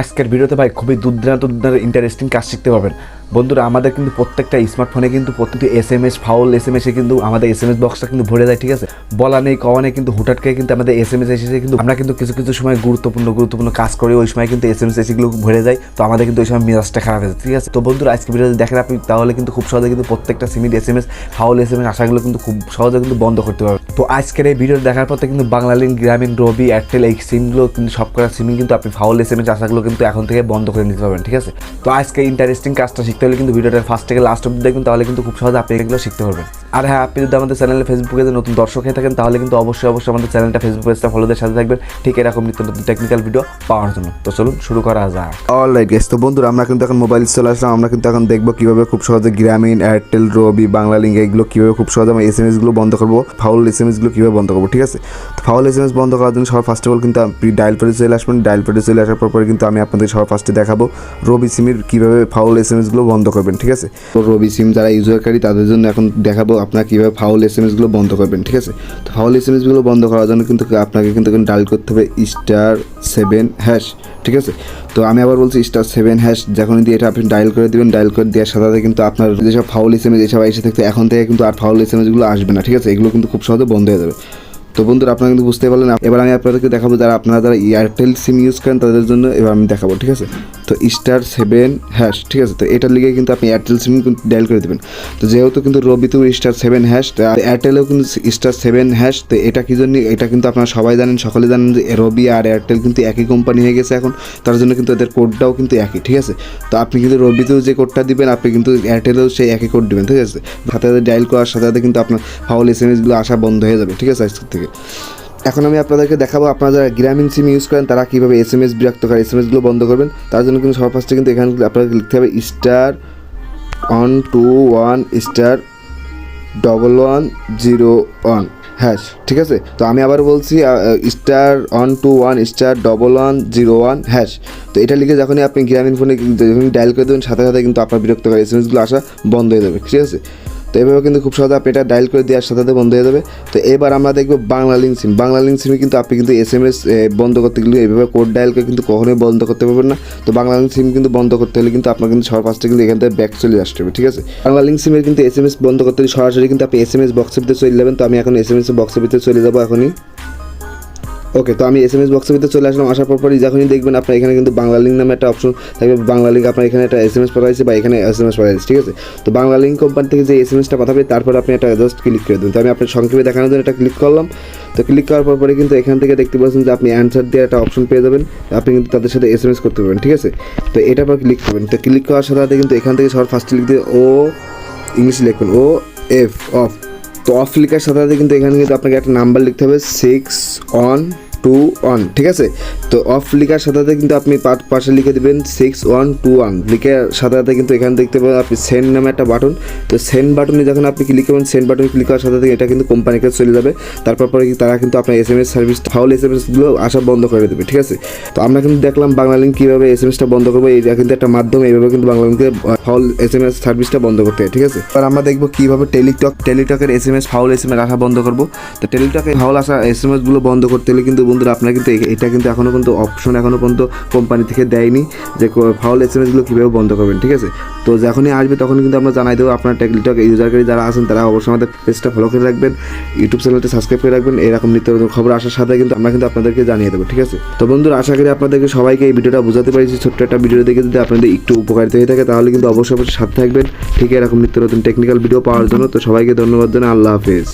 আজকের ভিডিওতে ভাই খুবই দুর্দান্ত ইন্টারেস্টিং কাজ শিখতে পারবেন। বন্ধুরা আমাদের কিন্তু প্রত্যেকটা স্মার্টফোনে কিন্তু প্রত্যেকটি এসএমএস ফাউল এসএমএসে কিন্তু আমাদের এসএমএস বক্সটা কিন্তু ভরে যায়, ঠিক আছে। বলা নেই কওয়া নেই কিন্তু হুটহাটকে কিন্তু আমাদের এসএমএস এসেছে, কিন্তু আমরা কিন্তু কিছু সময় গুরুত্বপূর্ণ কাজ করি, ওই সময় কিন্তু এসএমএস এসেগুলো ভরে যায়, তো আমাদের কিন্তু ওই সময় মেজাজটা খারাপ হয়ে যায়, ঠিক আছে। তো বন্ধুরা আজকে ভিডিওতে দেখেন আপনি, তাহলে কিন্তু খুব সহজে কিন্তু প্রত্যেকটা সিমির এসএমএস ফাউল এসএমএস আসাগুলো কিন্তু খুব সহজে কিন্তু বন্ধ করতে পারবে। তো আজকের এই ভিডিও দেখার পর কিন্তু বাংলালিংক, গ্রামীণ, রবি, এয়ারটেল এই সিমগুলো কিন্তু সবকটা সিমই কিন্তু আপনি ফাউল এসএমএস আসাগুলো কিন্তু এখন থেকে বন্ধ করে নিতে পারবেন, ঠিক আছে। তো আজকে ইন্টারেস্টিং কাজটা শিখতে হলে কিন্তু ভিডিওটা ফার্স্ট থেকে লাস্ট অবধি দেখবেন, তাহলে কিন্তু খুব সহজে আপনি এগুলো শিখতে পারবেন। আর হ্যাঁ, আপনি যদি আমাদের চ্যানেলে ফেসবুকে নতুন দর্শক হয়ে থাকেন, তাহলে কিন্তু অবশ্যই আমাদের চ্যানেলটা ফেসবুক পেজটা ফলোদের সাথে থাকবেন, ঠিক এরকম নিত্য নতুন টেকনিক্যাল ভিডিও পাওয়ার জন্য। তো চলুন শুরু করা যাক। অলরাইট গাইস, তো বন্ধুরা আমরা কিন্তু এখন মোবাইল চলে আসলাম। আমরা কিন্তু এখন দেখবো কিভাবে খুব সহজে গ্রামীণ, এয়ারটেল, রবি, বাংলালিংক এগুলো কিভাবে খুব সহজে আমরা এসএমএসগুলো বন্ধ করবো, ফাউল এসএমএসগুলো কিভাবে বন্ধ করবো, ঠিক আছে। তো ফাউল এসএমএস বন্ধ করার জন্য সবার ফার্স্ট অফ অল কিন্তু আপনি ডায়াল পেজে চলে আসবেন। ডায়াল পেজে চলে আসার পর কিন্তু আমি আপনাদের সবার ফার্স্টে দেখাবো রবি সিমের কিভাবে ফাউল এসএমএসগুলো বন্ধ করবেন, ঠিক আছে। তো রবি সিম যারা ইউজারকারী তাদের জন্য এখন দেখাবো আপনারা কীভাবে ফাউল এসএমএসগুলো বন্ধ করবেন, ঠিক আছে। তো ফাউল এসএমএসগুলো বন্ধ করার জন্য কিন্তু আপনাকে কিন্তু ডায়াল করতে হবে *7#, ঠিক আছে। তো আমি আবার বলছি *7# যখন দিয়ে এটা আপনি ডায়াল করে দেবেন, ডায়াল করে দেওয়ার সাথে সাথে কিন্তু আপনার যেসব ফাউল এসএমএস এসব এসে থাকতে এখন থেকে কিন্তু আর ফাউল এসএমএসগুলো আসবে না, ঠিক আছে। এগুলো কিন্তু খুব সহজে বন্ধ হয়ে যাবে। তো বন্ধুরা আপনারা কিন্তু বুঝতে পারলেন। এবার আমি আপনাদেরকে দেখাবো যারা এয়ারটেল সিম ইউজ করেন তাদের জন্য এবার আমি দেখাবো, ঠিক আছে। তো *7#, ঠিক আছে। তো এটার লিগে কিন্তু আপনি এয়ারটেল সিম কিন্তু ডায়াল করে দেবেন। তো যেহেতু কিন্তু রবিতেও *7#, এয়ারটেলেও কিন্তু *7#। তো এটা কি জন্য, এটা কিন্তু আপনারা সবাই জানেন, সকলে জানেন যে রবি আর এয়ারটেল কিন্তু একই কোম্পানি হয়ে গেছে এখন, তার জন্য কিন্তু এদের কোডটাও কিন্তু একই, ঠিক আছে। তো আপনি কিন্তু রবিতেও যে কোডটা দিবেন আপনি কিন্তু এয়ারটেলেও সেই একই কোড দিবেন, ঠিক আছে। সাথে সাথে ডায়াল করার সাথে সাথে কিন্তু আপনার ফাউল এসএমএসগুলো আসা বন্ধ হয়ে যাবে, ঠিক আছে আজকের থেকে। এখন আমি আপনাদেরকে দেখাবো আপনারা যারা গ্রামীণ সিম ইউজ করেন তারা কীভাবে এসএমএস বিরক্তকারী এসএমএসগুলো বন্ধ করবেন। তার জন্য কিন্তু সবার ফার্স্টে কিন্তু এখানে আপনাকে লিখতে হবে *121*1101#, ঠিক আছে। তো আমি আবার বলছি *121*1101#। তো এটা লিখে যখনই আপনি গ্রামীণ ফোনে যখন ডায়াল করে দেবেন সাথে সাথে কিন্তু আপনার বিরক্তকারী এসএমএসগুলো আসা বন্ধ হয়ে যাবে, ঠিক আছে। তো এভাবে কিন্তু খুব সহজে আপনি এটা ডায়াল করে দেওয়ার সাথে সাথে বন্ধ হয়ে যাবে। তো এবার আমরা দেখবো বাংলালিংক সিম। বাংলালিংক সিমে কিন্তু আপনি কিন্তু এসএমএস বন্ধ করতে গেলে এইভাবে কোড ডায়াল করে কিন্তু কখনোই বন্ধ করতে পারবেন না। তো বাংলালিংক সিম কিন্তু বন্ধ করতে হলে কিন্তু আপনার কিন্তু সবার ফার্স্টে কিন্তু এখান থেকে ব্যাক চলে আসতে হবে, ঠিক আছে। বাংলালিংক সিমের কিন্তু এসএমএস বন্ধ করতে হলে সরাসরি কিন্তু আপনি এসএমএস বক্সের ভিতরে চলে যাবেন। তো আমি এখন এসএমএস বক্সের ভিতরে চলে যাবো এখনই। ওকে, তো আমি এসএমএস বক্সের ভিতরে চলে আসলাম। আসার পরই যখনই দেখবেন আপনার এখানে কিন্তু বাংলালিংক নামে একটা অপশন থাকবে। বাংলালিংক আপনার এখানে একটা এসএমএস পাঠাইছে বা এখানে এসএমএস পাঠাইছে, ঠিক আছে। তো বাংলালিংক কোম্পানি থেকে যে এসএমএসটা পাঠাবে তারপর আপনি একটা জাস্ট ক্লিক করে দেবেন। তো আমি আপনার সংক্ষেপে দেখানোর জন্য এটা ক্লিক করলাম। তো ক্লিক করার পরে কিন্তু এখান থেকে দেখতে পাচ্ছেন যে আপনি অ্যান্সার দিয়ে একটা অপশন পেয়ে যাবেন, আপনি কিন্তু তাদের সাথে এসএমএস করতে পারবেন, ঠিক আছে। তো এটার পর ক্লিক করবেন। তো ক্লিক করার সাথে সাথে কিন্তু এখান থেকে সবার ফার্স্টে লিখতে ইংলিশ লিখবেন অফ। তো অফ লেখার সাথে সাথে কিন্তু এখানে কিন্তু আপনাকে একটা নাম্বার লিখতে হবে 612 ঠিক আছে। তো অফ লেখার সাথে সাথে কিন্তু আপনি পাশে লিখে দেবেন 6121 লিখার সাথে সাথে কিন্তু এখানে দেখতে পাবেন আপনি সেন্ড নামে একটা বাটন। তো সেন্ড বাটনে যখন আপনি ক্লিক করবেন, সেন্ড বাটনে ক্লিক করার সাথে সাথে এটা কিন্তু কোম্পানির কাছে চলে যাবে। তারপর তারা কিন্তু আপনার এসএমএস সার্ভিস ফাউল এসএমএসগুলো আসা বন্ধ করে দেবে, ঠিক আছে। তো আমরা কিন্তু দেখলাম বাংলালিংক কীভাবে এসএমএসটা বন্ধ করবো, এটা কিন্তু একটা মাধ্যম। এইভাবে কিন্তু বাংলালিংকের ফাউল এসএমএস সার্ভিসটা বন্ধ করতে হয়, ঠিক আছে। এবার আমরা দেখবো কীভাবে টেলিটকের এসএমএস ফাউল এসএমএস আসা বন্ধ করবো। তো টেলিটকের ফাউল আসা এসএমএসগুলো বন্ধ করতে হলে কিন্তু বন্ধুরা আপনারা কিন্তু এটা কিন্তু এখনও পর্যন্ত অপশন পর্যন্ত কোম্পানি থেকে দেয়নি যে ফাউল এসএমএসগুলো কীভাবে বন্ধ করবেন, ঠিক আছে। তো যখনই আসবে তখন কিন্তু আমরা জানাই দেবো। আপনার টেলিটক ইউজারকারী যারা আছেন তারা অবশ্যই আমাদের পেজটা ফলো করে রাখবেন, ইউটিউব চ্যানেলটা সাবস্ক্রাইব করে রাখবেন। এরকম নিত্য নতুন খবর আসার সাথে কিন্তু আমরা কিন্তু আপনাদেরকে জানিয়ে দেবো, ঠিক আছে। তো বন্ধুরা আশা করি আপনাদেরকে সবাইকে এই ভিডিওটা বোঝাতে পারছি। ছোট্ট একটা ভিডিও দেখে যদি আপনাদের একটু উপকারিত হয়ে থাকে তাহলে কিন্তু অবশ্যই সাথে থাকবেন, ঠিক এরকম নিত্য নতুন টেকনিক্যাল ভিডিও পাওয়ার জন্য। তো সবাইকে ধন্যবাদ জানাই। আল্লাহ হাফেজ।